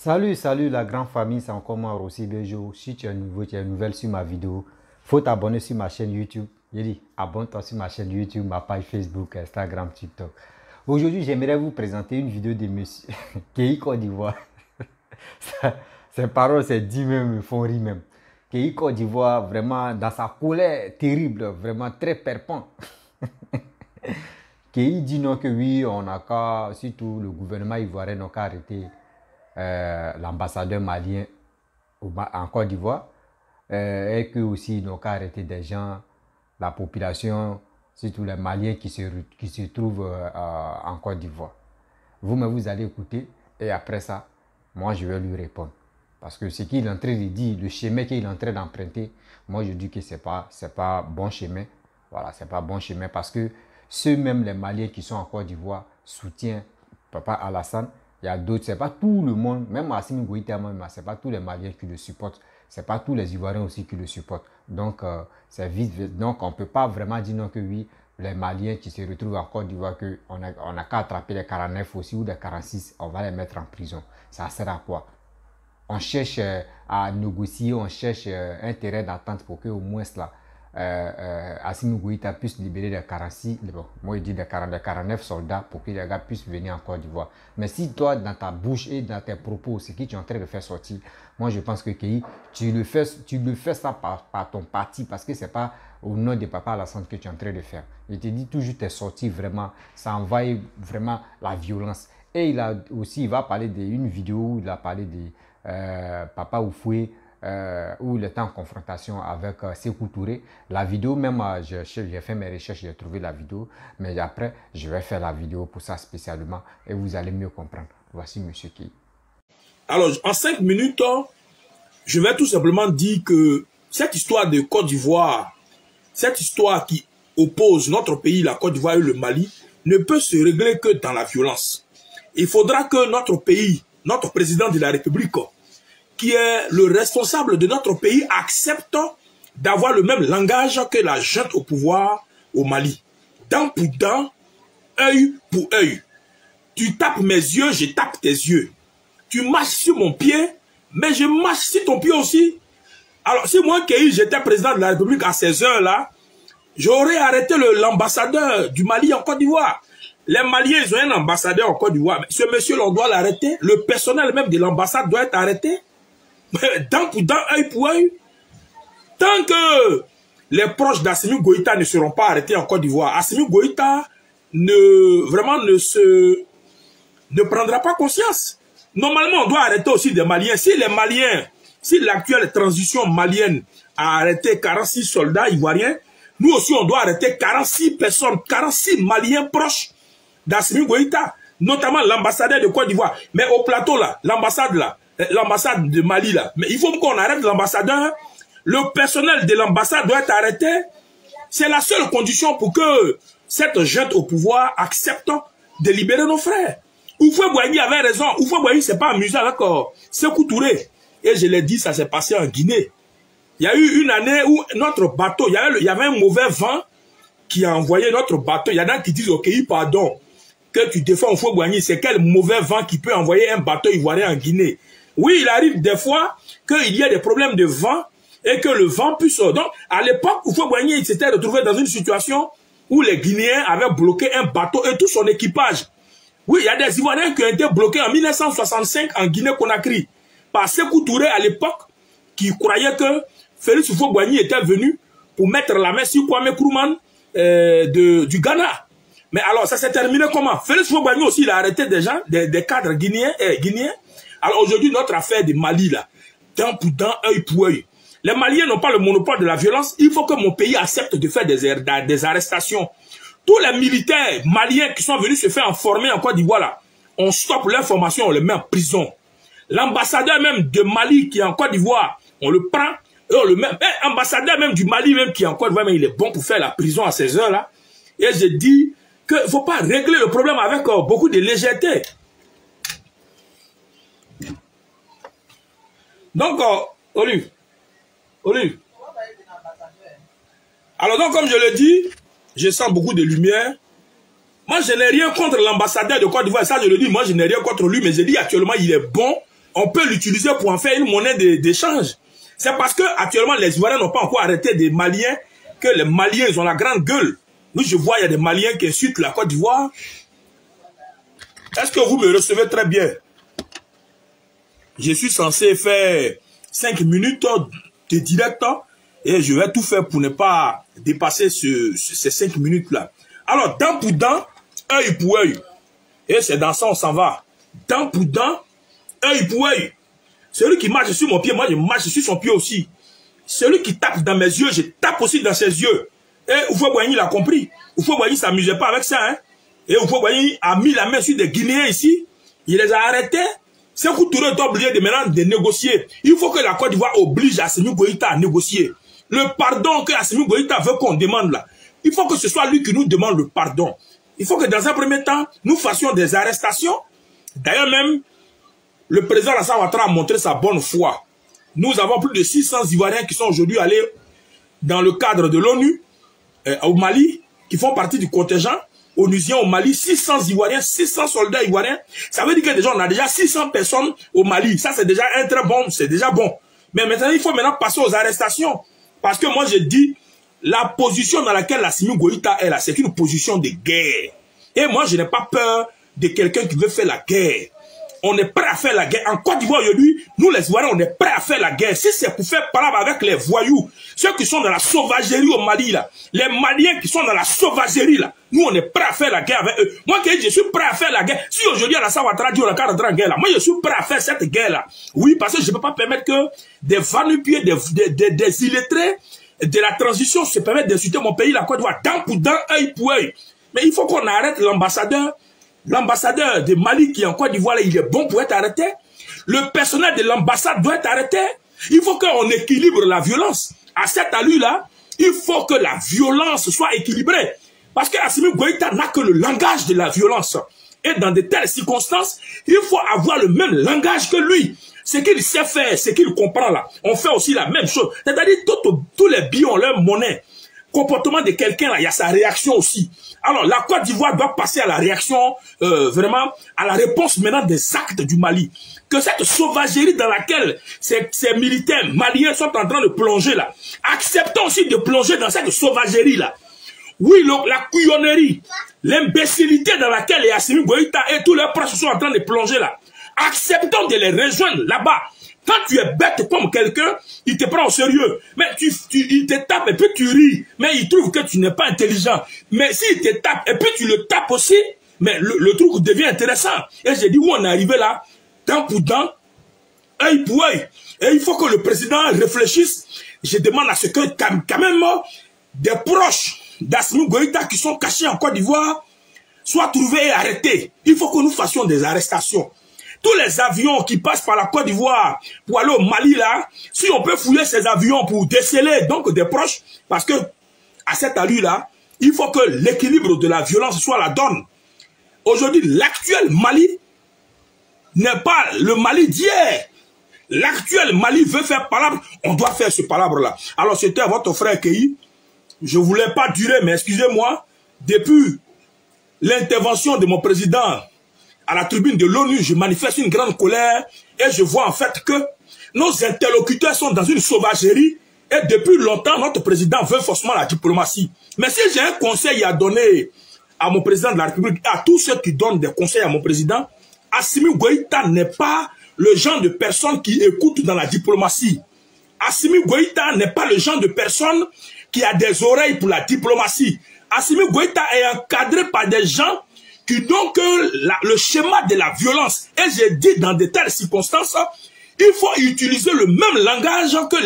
Salut la grande famille, c'est encore moi Rossi Bejo. Si tu es nouveau, tu es nouvelle sur ma vidéo, faut t'abonner sur ma chaîne YouTube. J'ai dit, abonne-toi sur ma chaîne YouTube, ma page Facebook, Instagram, TikTok. Aujourd'hui, j'aimerais vous présenter une vidéo de monsieur Kei Côte d'Ivoire. Ses paroles, c'est dit même, me font rire même. Kei Côte d'Ivoire, vraiment, dans sa colère terrible, vraiment très perpant. Kei dit non que oui, on n'a qu'à, surtout le gouvernement ivoirien n'a qu'à arrêter l'ambassadeur malien en Côte d'Ivoire et que aussi ils n'ont qu'à arrêter des gens, la population, surtout les Maliens qui se trouvent en Côte d'Ivoire. Vous-même, vous allez écouter et après ça, moi je vais lui répondre. Parce que ce qu'il est en train de dire, le chemin qu'il est en train d'emprunter, moi je dis que ce n'est pas bon chemin. Voilà, c'est pas bon chemin parce que ceux même les Maliens qui sont en Côte d'Ivoire soutiennent Papa Alassane. Il y a d'autres, ce n'est pas tout le monde, même Assimi Goïta, ce n'est pas tous les Maliens qui le supportent, ce n'est pas tous les Ivoiriens aussi qui le supportent. Donc, donc on ne peut pas vraiment dire non que oui, les Maliens qui se retrouvent en Côte d'Ivoire, qu'on n'a qu'à attraper les 49 aussi ou les 46, on va les mettre en prison. Ça sert à quoi? On cherche à négocier, on cherche un terrain d'attente pour qu'au moins là, Assimi Goïta puisse libérer les 46, bon, moi je dis les 49 soldats pour que les gars puissent venir en Côte d'Ivoire. Mais si toi, dans ta bouche et dans tes propos, ce que tu es en train de faire sortir, moi je pense que Kei, tu le fais ça par ton parti parce que ce n'est pas au nom de Papa Alassane que tu es en train de faire. Je te dis toujours tes sorties vraiment, ça envahit vraiment la violence. Et il va parler d'une vidéo où il a parlé de Papa Oufoué, où il était en confrontation avec Sékou Touré. La vidéo, même, j'ai fait mes recherches, j'ai trouvé la vidéo, mais après, je vais faire la vidéo pour ça spécialement et vous allez mieux comprendre. Voici M. Kei. Alors, en 5 minutes, je vais tout simplement dire que cette histoire de Côte d'Ivoire, cette histoire qui oppose notre pays, la Côte d'Ivoire et le Mali, ne peut se régler que dans la violence. Il faudra que notre pays, notre président de la République, qui est le responsable de notre pays, accepte d'avoir le même langage que la junte au pouvoir au Mali. Dent pour dent, œil pour œil. Tu tapes mes yeux, je tape tes yeux. Tu marches sur mon pied, mais je marche sur ton pied aussi. Alors, si moi, Kei, j'étais président de la République à ces heures-là, j'aurais arrêté l'ambassadeur du Mali en Côte d'Ivoire. Les Maliens, ils ont un ambassadeur en Côte d'Ivoire. Ce monsieur-là, on doit l'arrêter. Le personnel même de l'ambassade doit être arrêté. Dent pour dent, œil pour œil. Tant que les proches d'Assimi Goïta ne seront pas arrêtés en Côte d'Ivoire, Assimi Goïta ne prendra pas conscience. Normalement, on doit arrêter aussi des Maliens. Si l'actuelle transition malienne a arrêté 46 soldats ivoiriens, nous aussi, on doit arrêter 46 personnes, 46 Maliens proches d'Assimi Goïta, notamment l'ambassadeur de Côte d'Ivoire. Mais au plateau, là, l'ambassade de Mali, là, mais il faut qu'on arrête l'ambassadeur. Le personnel de l'ambassade doit être arrêté. C'est la seule condition pour que cette junte au pouvoir accepte de libérer nos frères. Houphouët-Boigny avait raison. Houphouët-Boigny ne s'est pas amusé avec Sékou Touré. Et je l'ai dit, ça s'est passé en Guinée. Il y a eu une année où notre bateau, il y avait un mauvais vent qui a envoyé notre bateau. Il y en a qui disent, ok, pardon, que tu défends Houphouët-Boigny, c'est quel mauvais vent qui peut envoyer un bateau ivoirien en Guinée? Oui, il arrive des fois qu'il y ait des problèmes de vent et que le vent puisse... Donc, à l'époque, Houphouët-Boigny, il s'était retrouvé dans une situation où les Guinéens avaient bloqué un bateau et tout son équipage. Oui, il y a des Ivoiriens qui ont été bloqués en 1965 en Guinée-Conakry par Sékou Touré à l'époque, qui croyait que Félix Houphouët-Boigny était venu pour mettre la main sur Kwame Nkrumah du Ghana. Mais alors, ça s'est terminé comment? Félix Houphouët-Boigny aussi, il a arrêté des gens, des cadres guinéens. Alors aujourd'hui, notre affaire de Mali, là, dent pour dent, œil pour œil. Les Maliens n'ont pas le monopole de la violence. Il faut que mon pays accepte de faire des arrestations. Tous les militaires maliens qui sont venus se faire former en Côte d'Ivoire, là, on stoppe leur formation, on les met en prison. L'ambassadeur même de Mali qui est en Côte d'Ivoire, on le prend et on le met. L'ambassadeur même du Mali même qui est en Côte d'Ivoire, il est bon pour faire la prison à ces heures-là. Et je dis qu'il ne faut pas régler le problème avec beaucoup de légèreté. Donc, Olive. Alors donc, comme je le dis, je sens beaucoup de lumière. Moi, je n'ai rien contre l'ambassadeur de Côte d'Ivoire. Ça, je le dis, moi, je n'ai rien contre lui, mais je dis actuellement, il est bon on peut l'utiliser pour en faire une monnaie d'échange. C'est parce que actuellement les Ivoiriens n'ont pas encore arrêté des Maliens que les Maliens ils ont la grande gueule. Nous, je vois, il y a des Maliens qui insultent la Côte d'Ivoire. Est-ce que vous me recevez très bien? Je suis censé faire 5 minutes de direct et je vais tout faire pour ne pas dépasser ces 5 minutes-là. Alors, dent pour dent, œil pour œil. Et c'est dans ça on s'en va. Dent pour dent, œil pour œil. Celui qui marche sur mon pied, moi je marche sur son pied aussi. Celui qui tape dans mes yeux, je tape aussi dans ses yeux. Et Oufoué-Boigny l'a compris. Oufoué-Boigny ne s'amusait pas avec ça. Hein? Et Oufoué-Boigny a mis la main sur des Guinéens ici. Il les a arrêtés. C'est que Touré est obligé de maintenant de négocier. Il faut que la Côte d'Ivoire oblige Assimi Goïta à négocier. Le pardon que Assimi Goïta veut qu'on demande là. Il faut que ce soit lui qui nous demande le pardon. Il faut que dans un premier temps, nous fassions des arrestations. D'ailleurs même, le président Alassane Ouattara a montré sa bonne foi. Nous avons plus de 600 Ivoiriens qui sont aujourd'hui allés dans le cadre de l'ONU au Mali, qui font partie du contingent onusien au Mali. 600 Ivoiriens, 600 soldats ivoiriens. Ça veut dire que déjà on a déjà 600 personnes au Mali. Ça c'est déjà un très bon, c'est déjà bon. Mais maintenant il faut maintenant passer aux arrestations. Parce que moi je dis, la position dans laquelle Assimi Goïta est là, c'est une position de guerre. Et moi je n'ai pas peur de quelqu'un qui veut faire la guerre. On est prêt à faire la guerre. En Côte d'Ivoire aujourd'hui, nous les Ivoiriens, on est prêt à faire la guerre. Si c'est pour faire palabre avec les voyous, ceux qui sont dans la sauvagerie au Mali, là, les Maliens qui sont dans la sauvagerie, là, nous on est prêt à faire la guerre avec eux. Moi, je suis prêt à faire la guerre. Si aujourd'hui Alassane Ouattara dit on a qu'à rentrer en guerre, là, moi je suis prêt à faire cette guerre-là. Oui, parce que je ne peux pas permettre que des vanupiers, des illettrés de la transition se permettent d'insulter mon pays, la Côte d'Ivoire, dent pour dent, œil pour œil. Mais il faut qu'on arrête l'ambassadeur. L'ambassadeur de Mali qui est en Côte d'Ivoire, il est bon pour être arrêté. Le personnel de l'ambassade doit être arrêté. Il faut qu'on équilibre la violence. À cet allure-là, il faut que la violence soit équilibrée. Parce que Assimi Goïta n'a que le langage de la violence. Et dans de telles circonstances, il faut avoir le même langage que lui. Ce qu'il sait faire, ce qu'il comprend là. On fait aussi la même chose. C'est-à-dire tous les billes ont leur monnaie. Comportement de quelqu'un là, il y a sa réaction aussi. Alors la Côte d'Ivoire doit passer à la réaction, vraiment à la réponse maintenant des actes du Mali. Que cette sauvagerie dans laquelle ces militaires maliens sont en train de plonger là, acceptons aussi de plonger dans cette sauvagerie là. Oui, la couillonnerie, l'imbécilité dans laquelle Assimi Goïta et tous leurs proches sont en train de plonger là. Acceptons de les rejoindre là-bas. Quand tu es bête comme quelqu'un, il te prend au sérieux. Mais il te tape et puis tu ris. Mais il trouve que tu n'es pas intelligent. Mais s'il te tape et puis tu le tapes aussi, mais le truc devient intéressant. Et j'ai dit où on est arrivé là, dent pour dent, œil pour œil. Et il faut que le président réfléchisse. Je demande à ce que quand même des proches d'Assimi Goïta qui sont cachés en Côte d'Ivoire soient trouvés et arrêtés. Il faut que nous fassions des arrestations. Tous les avions qui passent par la Côte d'Ivoire pour aller au Mali, là, si on peut fouiller ces avions pour déceler donc des proches, parce que à cette allure-là, il faut que l'équilibre de la violence soit la donne. Aujourd'hui, l'actuel Mali n'est pas le Mali d'hier. L'actuel Mali veut faire palabre, on doit faire ce palabre-là. Alors c'était votre frère Kei. Je ne voulais pas durer, mais excusez-moi, depuis l'intervention de mon président à la tribune de l'ONU, je manifeste une grande colère et je vois en fait que nos interlocuteurs sont dans une sauvagerie et depuis longtemps, notre président veut forcément la diplomatie. Mais si j'ai un conseil à donner à mon président de la République et à tous ceux qui donnent des conseils à mon président, Assimi Goïta n'est pas le genre de personne qui écoute dans la diplomatie. Assimi Goïta n'est pas le genre de personne qui a des oreilles pour la diplomatie. Assimi Goïta est encadré par des gens qui n'ont que le schéma de la violence. Et j'ai dit dans de telles circonstances, il faut utiliser le même langage que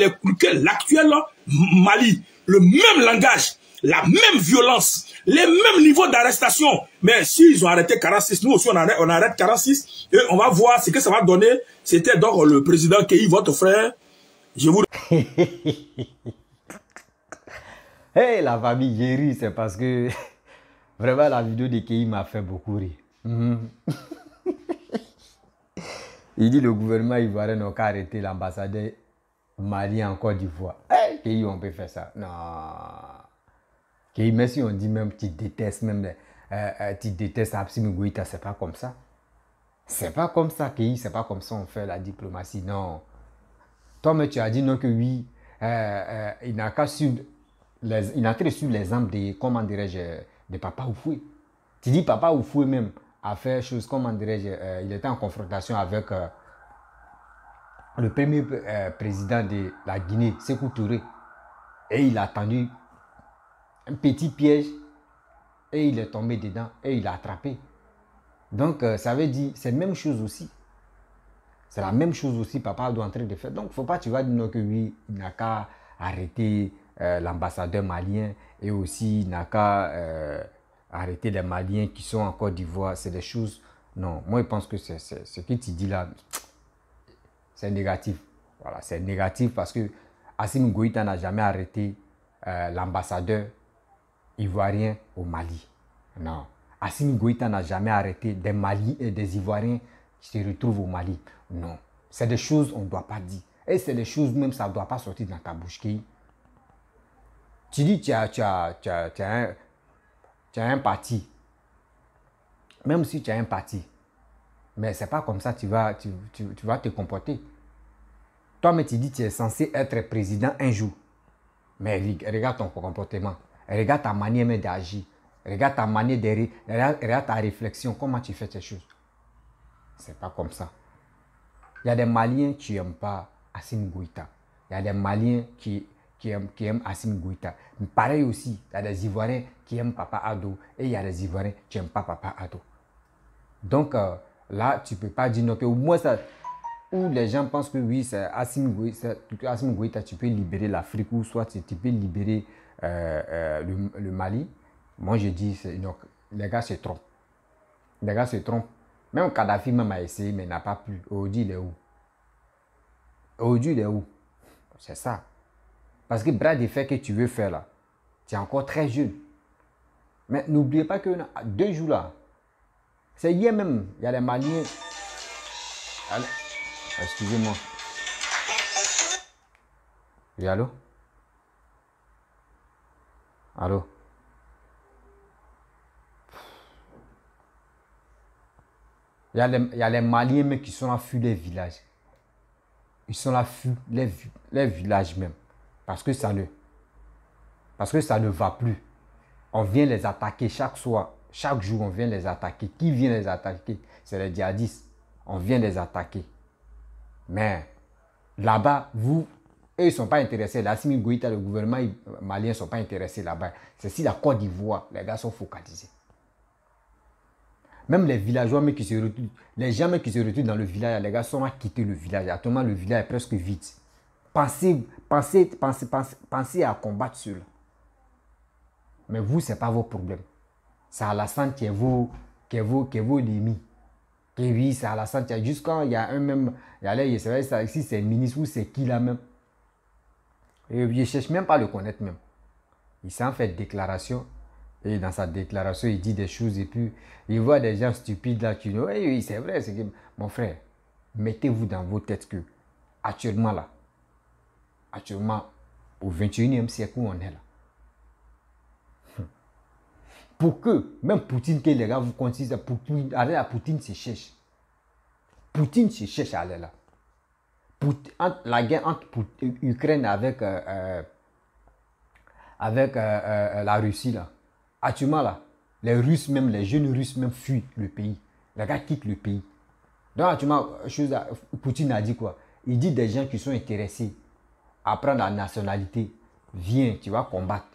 l'actuel Mali. Le même langage, la même violence, les mêmes niveaux d'arrestation. Mais s'ils ont arrêté 46, nous aussi on arrête 46, et on va voir ce que ça va donner. C'était donc le président Kei, votre frère. Je vous... Hey, la famille, j'ai ri, c'est parce que... Vraiment, la vidéo de Kei m'a fait beaucoup rire. Il dit le gouvernement ivoirien n'a qu'à arrêter l'ambassadeur malien en Côte d'Ivoire. Hey, Kei, on peut faire ça. Non. Kei, même si on dit même tu détestes, Assimi Goïta, c'est pas comme ça. C'est pas comme ça que c'est pas comme ça on fait la diplomatie, non. Toi, mais tu as dit non que oui, il n'a qu'à suivre il n'a qu'à suivre l'exemple de, comment dirais-je, de Papa Oufoué. Tu dis Papa Oufoué même a fait chose, comment dirais-je, il était en confrontation avec le premier président de la Guinée, Sékou Touré. Et il a tendu un petit piège et il est tombé dedans et il a attrapé. Donc, ça veut dire, c'est la même chose aussi. C'est la même chose aussi, papa doit entrer de faire. Donc, il ne faut pas, tu vas dire non que oui, il n'a qu'à arrêter l'ambassadeur malien et aussi il n'a qu'à arrêter les Maliens qui sont en Côte d'Ivoire. C'est des choses, non, moi je pense que ce que tu dis là, c'est négatif. Voilà, c'est négatif parce que Assimi Goïta n'a jamais arrêté l'ambassadeur ivoirien au Mali. Non. Assimi Goïta n'a jamais arrêté des Maliens et des Ivoiriens qui se retrouvent au Mali. Non. C'est des choses qu'on ne doit pas dire. Et c'est des choses même, ça ne doit pas sortir dans ta bouche. Tu dis tu as un parti. Même si tu as un parti. Mais ce n'est pas comme ça que tu vas te comporter. Toi, mais tu dis que tu es censé être président un jour. Mais regarde ton comportement. Regarde ta manière d'agir. Regarde ta manière de... Regarde ta réflexion. Comment tu fais ces choses. C'est pas comme ça. Il y a des Maliens qui n'aiment pas Assimi Goïta. Il y a des Maliens qui aiment Assimi Goïta. Pareil aussi, il y a des Ivoiriens qui aiment Papa Ado. Et il y a des Ivoiriens qui n'aiment pas Papa Ado. Donc là, tu ne peux pas dire non. Au moins, ça, où les gens pensent que oui, c'est Assimi Goïta, tu peux libérer l'Afrique ou soit tu peux libérer le Mali. Moi, je dis, donc, les gars se trompent. Les gars se trompent. Même Kadhafi même a essayé, mais n'a pas pu. Aujourd'hui, il est où? Aujourd'hui, il est où? C'est ça. Parce que bras de fer que tu veux faire là, tu es encore très jeune. Mais n'oubliez pas que 2 jours là, c'est hier même, il y a les Maliens. Allez. Excusez-moi. Oui, allô? Allô? Il y a les Maliens même qui sont là, fuir les villages. Ils sont là, fuir les villages même. Parce que ça ne va plus. On vient les attaquer chaque soir. Chaque jour, on vient les attaquer. Qui vient les attaquer? C'est les djihadistes. On vient les attaquer. Mais là-bas, eux, ils ne sont pas intéressés. Assimi Goïta, le gouvernement malien ne sont pas intéressés là-bas. C'est si la Côte d'Ivoire, les gars sont focalisés. Même les villageois mais qui se retrouvent, les gens qui se retrouvent dans le village, les gars sont à quitter le village. Actuellement, le village est presque vide. Pensez à combattre cela. Mais vous, ce n'est pas vos problèmes. C'est Alassane qui est vos ennemis. Et oui, c'est Alassane. Juste quand il y a un même, c'est vrai, ça, ici c'est ministre ou c'est qui là même. Et il ne cherche même pas à le connaître même. Il s'en fait déclaration. Et dans sa déclaration, il dit des choses et puis il voit des gens stupides là qui disent oui, c'est vrai, c'est que mon frère, mettez-vous dans vos têtes que actuellement au 21e siècle où on est là, pour que même Poutine, que les gars vous continuez, aller à Poutine se cherche. Poutine se cherche à aller là. La guerre entre Ukraine avec la Russie là. Actuellement là, les Russes même, les jeunes Russes même fuient le pays. Les gars quittent le pays. Donc actuellement, Poutine a dit quoi? Il dit des gens qui sont intéressés à prendre la nationalité, viens, tu vas combattre.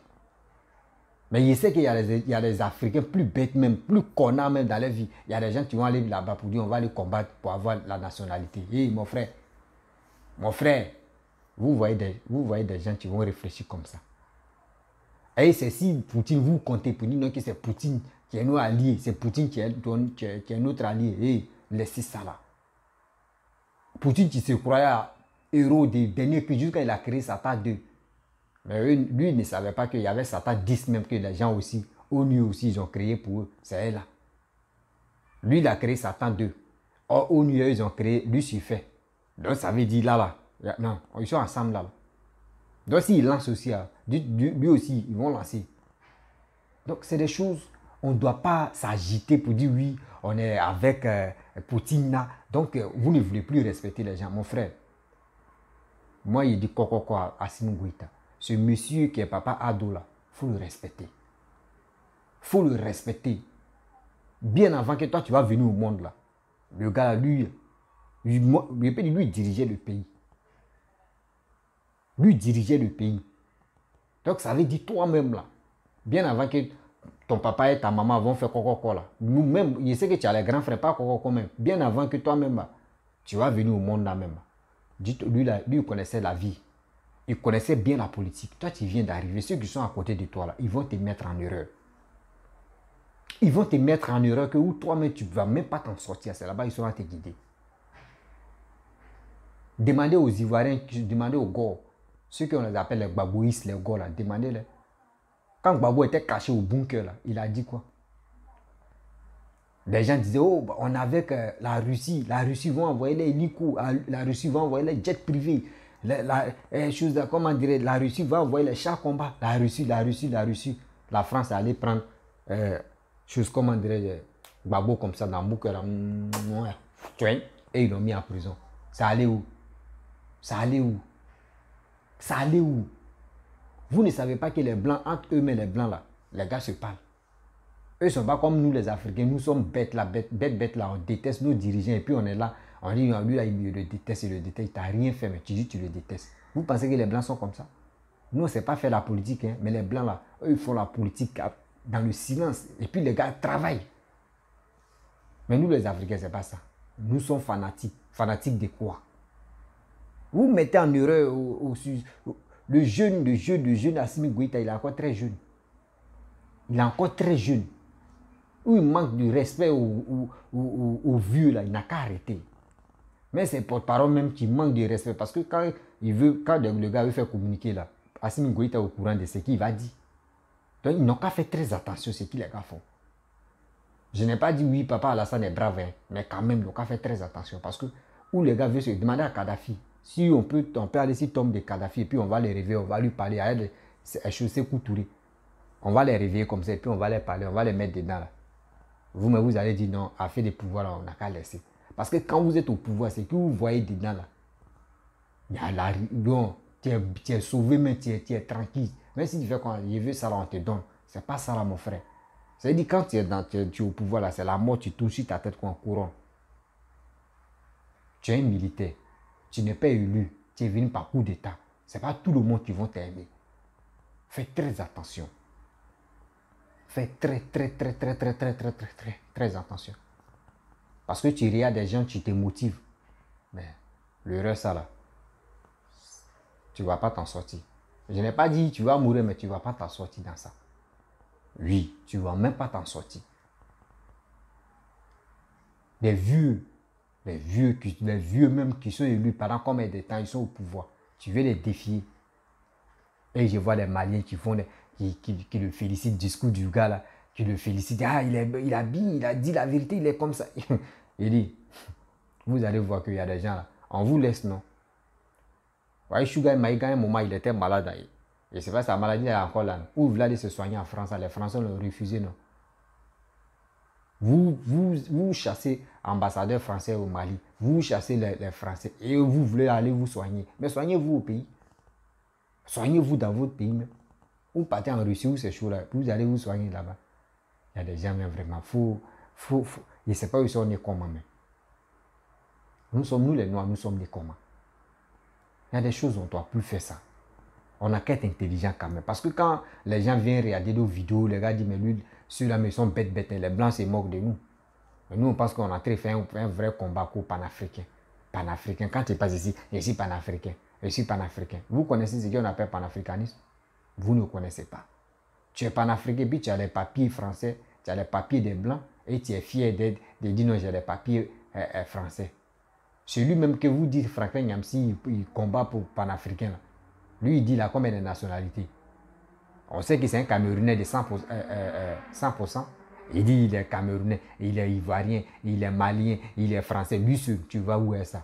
Mais il sait qu'il y a des Africains plus bêtes même, plus connards même dans leur vie. Il y a des gens qui vont aller là-bas pour dire on va aller combattre pour avoir la nationalité. Et mon frère, vous voyez des gens qui vont réfléchir comme ça. Et c'est si Poutine, vous comptez pour dire que c'est Poutine qui est notre allié, c'est Poutine qui est notre allié. Et laissez ça là. Poutine qui se croyait héros des derniers pays jusqu'à il a créé Satan 2. Mais lui, il ne savait pas qu'il y avait Satan 10 même que les gens aussi, ONU aussi, ils ont créé pour eux. C'est elle là. Lui, il a créé Satan 2. Or, ONU, ils ont créé Lucifer. Donc, ça veut dire là. Non, ils sont ensemble là. Donc, s'ils lancent aussi, lui aussi, ils vont lancer. Donc, c'est des choses, On ne doit pas s'agiter pour dire oui, on est avec Poutine. Donc, vous ne voulez plus respecter les gens. Mon frère, moi, il dit Kokoko à Assimi Goïta. Ce monsieur qui est papa Ado là, il faut le respecter. Il faut le respecter. Bien avant que toi, tu vas venir au monde là. Le gars, lui dirigeait le pays. Lui dirigeait le pays. Donc, ça veut dire toi-même là. Bien avant que ton papa et ta maman vont faire Kokoko là. Nous-mêmes, je sais que tu as les grands frères, pas Kokoko même. Bien avant que toi-même, là, tu vas venir au monde là même. Lui, il connaissait la vie. Il connaissait bien la politique. Toi, tu viens d'arriver. Ceux qui sont à côté de toi là, ils vont te mettre en erreur. Ils vont te mettre en erreur que toi-même, tu ne vas même pas t'en sortir. C'est là-bas, ils seront à te guider. Demandez aux Ivoiriens, demandez aux Gors, ceux qu'on les appelle les Gbagboïstes, les Gors là, demandez-les. Quand Gbagbo était caché au bunker là, il a dit quoi? Les gens disaient, oh, on est avec la Russie va envoyer les hélicos, la Russie va envoyer les jets privés, comment dirais, la Russie va envoyer les chars combat, la Russie. La France est allée prendre, comment dirais, Gbagbo comme ça dans le bunker là, et ils l'ont mis en prison. Ça allait où? Vous ne savez pas que les Blancs, entre eux-mêmes les Blancs là, les gars se parlent. Eux ne sont pas comme nous les Africains, nous sommes bêtes là, bêtes là, on déteste nos dirigeants et puis on est là, on dit lui là il le déteste, il t'a rien fait mais tu dis tu le détestes. Vous pensez que les Blancs sont comme ça? Nous on ne sait pas faire la politique, hein, mais les Blancs là, eux ils font la politique dans le silence et puis les gars travaillent. Mais nous les Africains c'est pas ça. Nous sommes fanatiques. Fanatiques de quoi? Vous mettez en erreur le jeune Assimi Goïta, il est encore très jeune. Où il manque de respect aux vieux, là, il n'a qu'à arrêter. Mais c'est porte-parole même qui manque de respect. Parce que quand le gars veut faire communiquer, là, Assimi Goïta est au courant de ce qu'il va dire. Donc ils n'ont qu'à faire très attention à ce que les gars font. Je n'ai pas dit oui, papa Alassane est brave, hein, mais quand même, ils n'ont qu'à faire très attention. Parce que où les gars veulent se demander à Kadhafi, si on peut aller sur tombe de Kadhafi et puis on va les réveiller, on va lui parler à elle, c'est chaussé couturé. On va les réveiller comme ça et puis on va les parler, on va les mettre dedans là. Vous allez dire non, affaire de pouvoir là, on n'a qu'à laisser. Parce que quand vous êtes au pouvoir, c'est que vous voyez dedans là. Il y a la bon, tu es sauvé, mais tu es tranquille. Même si tu fais quand il veut ça là, on te donne. C'est pas ça là, mon frère. C'est-à-dire quand tu es au pouvoir là, c'est la mort, tu touches ta tête comme un couronne. Tu es un militaire. Tu n'es pas élu. Tu es venu par coup d'état. Ce n'est pas tout le monde qui va t'aimer. Fais très attention. Fais très attention. Parce que tu regardes des gens, tu te motives. Mais le reste, ça là, tu ne vas pas t'en sortir. Je n'ai pas dit tu vas mourir, mais tu ne vas pas t'en sortir dans ça. Oui, tu ne vas même pas t'en sortir. Les vieux même qui sont élus pendant combien de temps ils sont au pouvoir, tu veux les défier. Et je vois les Maliens qui le félicitent, discours du gars là, qui le félicitent. Ah, il a dit la vérité, il est comme ça. Il dit, vous allez voir qu'il y a des gens là, on vous laisse non. Ouais, Sugar Maïga, à un moment, il était malade. Et c'est pas sa maladie, elle est encore là. Où il voulait aller se soigner en France, les Français l'ont refusé, non. Vous chassez ambassadeur français au Mali, vous chassez les Français et vous voulez aller vous soigner. Mais soignez-vous au pays. Soignez-vous dans votre pays même. Vous partez en Russie où c'est chaud là, vous allez vous soigner là-bas. Il y a des gens mais vraiment, je ne sais pas où ils sont nés comment même. Nous les Noirs, nous sommes nés comment. Il y a des choses où on ne doit plus faire ça. On a qu'à être intelligent quand même. Parce que quand les gens viennent regarder nos vidéos, les gars disent, mais lui, ceux-là, ils sont bêtes. Les Blancs se moquent de nous. Mais nous, on pense qu'on a très fait un vrai combat pour panafricain. Panafricain. Quand tu passes ici, je suis panafricain. Je suis panafricain. Vous connaissez ce qu'on appelle panafricanisme? Vous ne connaissez pas. Tu es panafricain, puis tu as les papiers français, tu as les papiers des Blancs, et tu es fier de dire non, j'ai les papiers français. Celui même que vous dites, Franklin Nyamsi, il combat pour panafricain. Là. Lui, il dit là combien de nationalités. On sait que c'est un Camerounais de 100%. Il dit il est Camerounais, il est Ivoirien, il est Malien, il est Français. Lui, tu vas où est ça?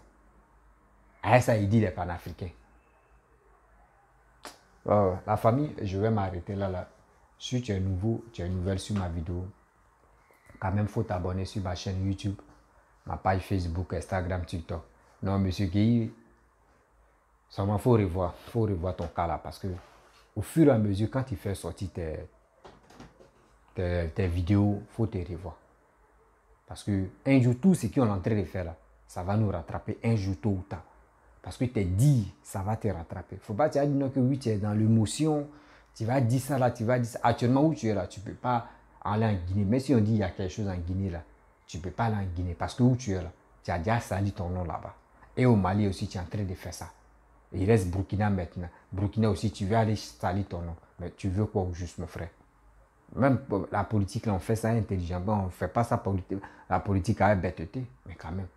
À ça, il dit il est panafricain. La famille, je vais m'arrêter là. Si tu es nouveau, tu es nouvelle sur ma vidéo, Quand même, il faut t'abonner sur ma chaîne YouTube, ma page Facebook, Instagram, TikTok. Non, monsieur Guy, seulement, il faut revoir ton cas là. Parce que au fur et à mesure, quand tu fais sortir tes vidéos, il faut te revoir. Parce que un jour, tout ce qu'on est en train de faire là, ça va nous rattraper un jour tôt ou tard. Parce que tu dit, ça va te rattraper. Il ne faut pas te dire que oui, tu es dans l'émotion, tu vas dire ça là, tu vas dire ça. Actuellement, où tu es là, tu ne peux pas aller en Guinée. Mais si on dit qu'il y a quelque chose en Guinée là, tu ne peux pas aller en Guinée. Parce que où tu es là, tu as déjà sali ton nom là-bas. Et au Mali aussi, tu es en train de faire ça. Il reste Burkina maintenant. Burkina aussi, tu veux aller salir ton nom. Mais tu veux quoi juste, mon frère? Même la politique, là, on fait ça intelligent. Bon, on ne fait pas ça la politique avec bêteté. Mais quand même,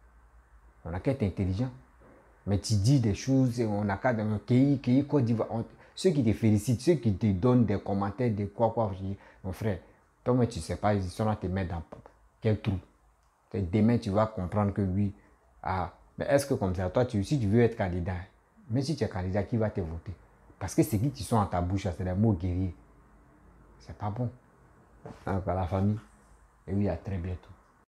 on a qu'à être intelligent. Mais tu dis des choses, on a qu'à dans pays Côte d'Ivoire. Ceux qui te félicitent, ceux qui te donnent des commentaires, de quoi, mon frère, toi, tu ne sais pas, ils sont là te mettre dans quel trou. Demain, tu vas comprendre que oui. Ah, mais est-ce que comme ça, toi, si tu veux être candidat, même si tu es candidat, qui va te voter? Parce que c'est qui sont en ta bouche, c'est des mots guerriers. C'est pas bon. Donc, à la famille, et oui, à très bientôt.